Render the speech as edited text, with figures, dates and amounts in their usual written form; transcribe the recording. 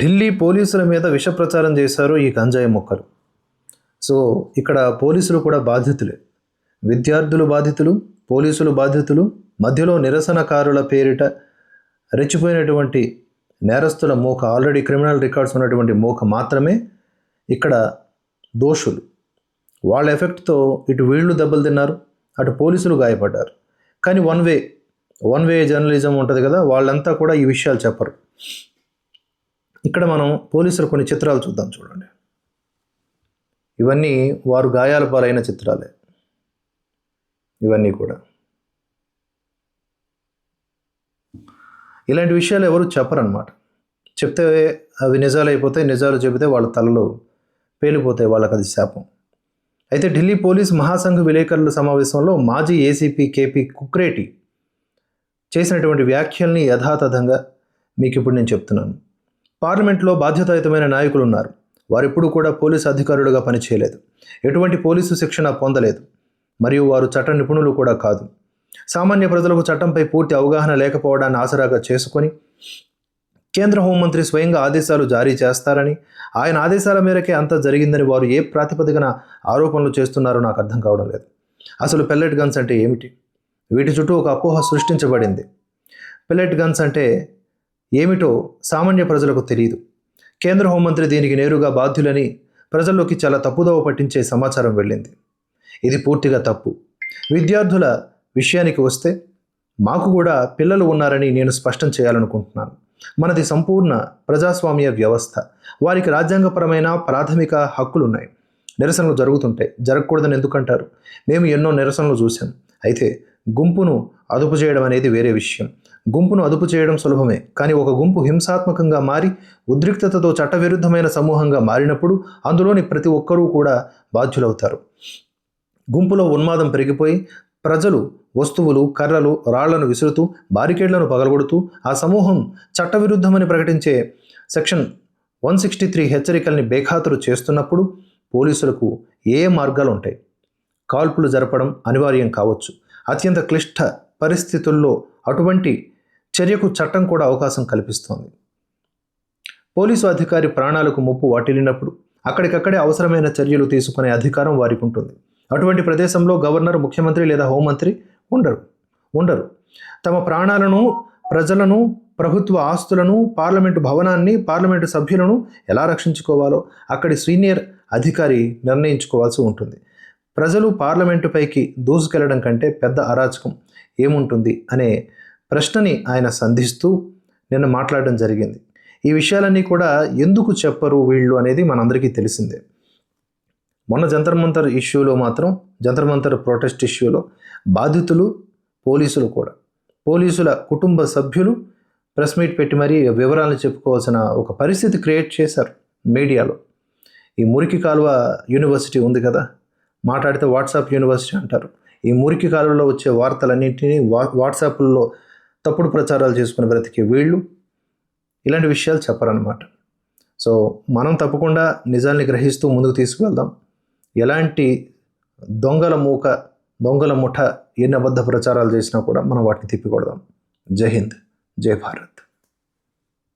ఢిల్లీ పోలీసుల మీద విష ప్రచారం చేశారు ఈ గంజాయి మొక్కలు. సో ఇక్కడ పోలీసులు కూడా బాధితులే. విద్యార్థులు బాధితులు, పోలీసులు బాధితులు, మధ్యలో నిరసనకారుల పేరిట రెచ్చిపోయినటువంటి నేరస్తుల మూక, ఆల్రెడీ క్రిమినల్ రికార్డ్స్ ఉన్నటువంటి మూక మాత్రమే ఇక్కడ దోషులు. వాళ్ళ ఎఫెక్ట్తో ఇటు వీళ్ళు దెబ్బలు తిన్నారు, అటు పోలీసులు గాయపడ్డారు. కానీ వన్ వే జర్నలిజం ఉంటుంది కదా, వాళ్ళంతా కూడా ఈ విషయాలు చెప్పరు. ఇక్కడ మనం పోలీసులు కొన్ని చిత్రాలు చూద్దాం. చూడండి, ఇవన్నీ వారు గాయాల పాలైన చిత్రాలే. ఇవన్నీ కూడా ఇలాంటి విషయాలు ఎవరు చెప్పరన్నమాట. చెప్తే అవి నిజాలు అయిపోతాయి, నిజాలు చెబితే వాళ్ళ తలలో పేలిపోతాయి, వాళ్ళకి అది శాపం. అయితే ఢిల్లీ పోలీస్ మహాసంఘ విలేకరుల సమావేశంలో మాజీ ఏసీపీ కేపీ కుక్రేటి చేసినటువంటి వ్యాఖ్యల్ని యథాతథంగా మీకు ఇప్పుడు నేను చెప్తున్నాను. పార్లమెంట్లో బాధ్యతాయుతమైన నాయకులు ఉన్నారు. వారెప్పుడు కూడా పోలీసు అధికారులుగా పనిచేయలేదు, ఎటువంటి పోలీసు శిక్షణ పొందలేదు, మరియు వారు చట్ట నిపుణులు కూడా కాదు. సామాన్య ప్రజలకు చట్టంపై పూర్తి అవగాహన లేకపోవడాన్ని ఆసరాగా చేసుకొని కేంద్ర హోంమంత్రి స్వయంగా ఆదేశాలు జారీ చేస్తారని, ఆయన ఆదేశాల మేరకే అంతా జరిగిందని వారు ఏ ప్రాతిపదికన ఆరోపణలు చేస్తున్నారో నాకు అర్థం కావడం లేదు. అసలు పెల్లెట్ గన్స్ అంటే ఏమిటి? వీటి చుట్టూ ఒక అపోహ సృష్టించబడింది. పెల్లెట్ గన్స్ అంటే ఏమిటో సామాన్య ప్రజలకు తెలియదు. కేంద్ర హోంమంత్రి దీనికి నేరుగా బాధ్యులని ప్రజల్లోకి చాలా తప్పుదోవ పట్టించే సమాచారం వెళ్ళింది. ఇది పూర్తిగా తప్పు. విద్యార్థుల విషయానికి వస్తే మాకు కూడా పిల్లలు ఉన్నారని నేను స్పష్టం చేయాలనుకుంటున్నాను. మనది సంపూర్ణ ప్రజాస్వామ్య వ్యవస్థ. వారికి రాజ్యాంగపరమైన ప్రాథమిక హక్కులు ఉన్నాయి. నిరసనలు జరుగుతుంటాయి, జరగకూడదని ఎందుకంటారు? మేము ఎన్నో నిరసనలు చూసాం. అయితే గుంపును అదుపు చేయడం అనేది వేరే విషయం. గుంపును అదుపు చేయడం సులభమే, కానీ ఒక గుంపు హింసాత్మకంగా మారి ఉద్రిక్తతతో చట్టవిరుద్ధమైన సమూహంగా మారినప్పుడు అందులోని ప్రతి ఒక్కరూ కూడా బాధ్యులవుతారు. గుంపులో ఉన్మాదం పెరిగిపోయి ప్రజలు వస్తువులు, కర్రలు, రాళ్లను విసురుతూ, బారికేడ్లను పగలగొడుతూ ఆ సమూహం చట్టవిరుద్ధమని ప్రకటించే సెక్షన్ 163 హెచ్చరికల్ని బేఖాతరు చేస్తున్నప్పుడు పోలీసులకు ఏ మార్గాలు ఉంటాయి? కాల్పులు జరపడం అనివార్యం కావచ్చు. అత్యంత క్లిష్ట పరిస్థితుల్లో అటువంటి చర్యకు చట్టం కూడా అవకాశం కల్పిస్తోంది. పోలీసు అధికారి ప్రాణాలకు ముప్పు వాటిల్లినప్పుడు అక్కడికక్కడే అవసరమైన చర్యలు తీసుకునే అధికారం వారికి ఉంటుంది. అటువంటి ప్రదేశంలో గవర్నర్, ముఖ్యమంత్రి లేదా హోంమంత్రి ఉండరు. తమ ప్రాణాలను, ప్రజలను, ప్రభుత్వ ఆస్తులను, పార్లమెంటు భవనాన్ని, పార్లమెంటు సభ్యులను ఎలా రక్షించుకోవాలో అక్కడి సీనియర్ అధికారి నిర్ణయించుకోవాల్సి ఉంటుంది. ప్రజలు పార్లమెంటుపైకి దూసుకెళ్లడం కంటే పెద్ద అరాచకం ఏముంటుంది అనే ప్రశ్నని ఆయన సంధిస్తూ నిన్న మాట్లాడడం జరిగింది. ఈ విషయాలన్నీ కూడా ఎందుకు చెప్పరు వీళ్ళు అనేది మనందరికీ తెలిసిందే. మొన్న జంతర్ మంతర్ ఇష్యూలో మాత్రం, జంతర్ మంతర్ ప్రొటెస్ట్ ఇష్యూలో బాధితులు, పోలీసులు కూడా, పోలీసుల కుటుంబ సభ్యులు ప్రెస్ మీట్ పెట్టి మరీ వివరాలను చెప్పుకోవాల్సిన ఒక పరిస్థితి క్రియేట్ చేశారు మీడియాలో. ఈ మురికి కాలువ యూనివర్సిటీ ఉంది కదా, మాట్లాడితే వాట్సాప్ యూనివర్సిటీ అంటారు. ఈ మురికి కాలువలో వచ్చే వార్తలన్నింటినీ వాట్సాప్లో తప్పుడు ప్రచారాలు చేసుకుని బ్రతికే వీళ్ళు ఇలాంటి విషయాలు చెప్పరన్నమాట. సో మనం తప్పకుండా నిజాన్ని గ్రహిస్తూ ముందుకు తీసుకువెళ్దాం. ఎలాంటి దొంగల ముఠ ఎన్ని అబద్ధ ప్రచారాలు చేసినా కూడా మనం వాటిని తిప్పికొడదాం. జై హింద్, జై భారత్.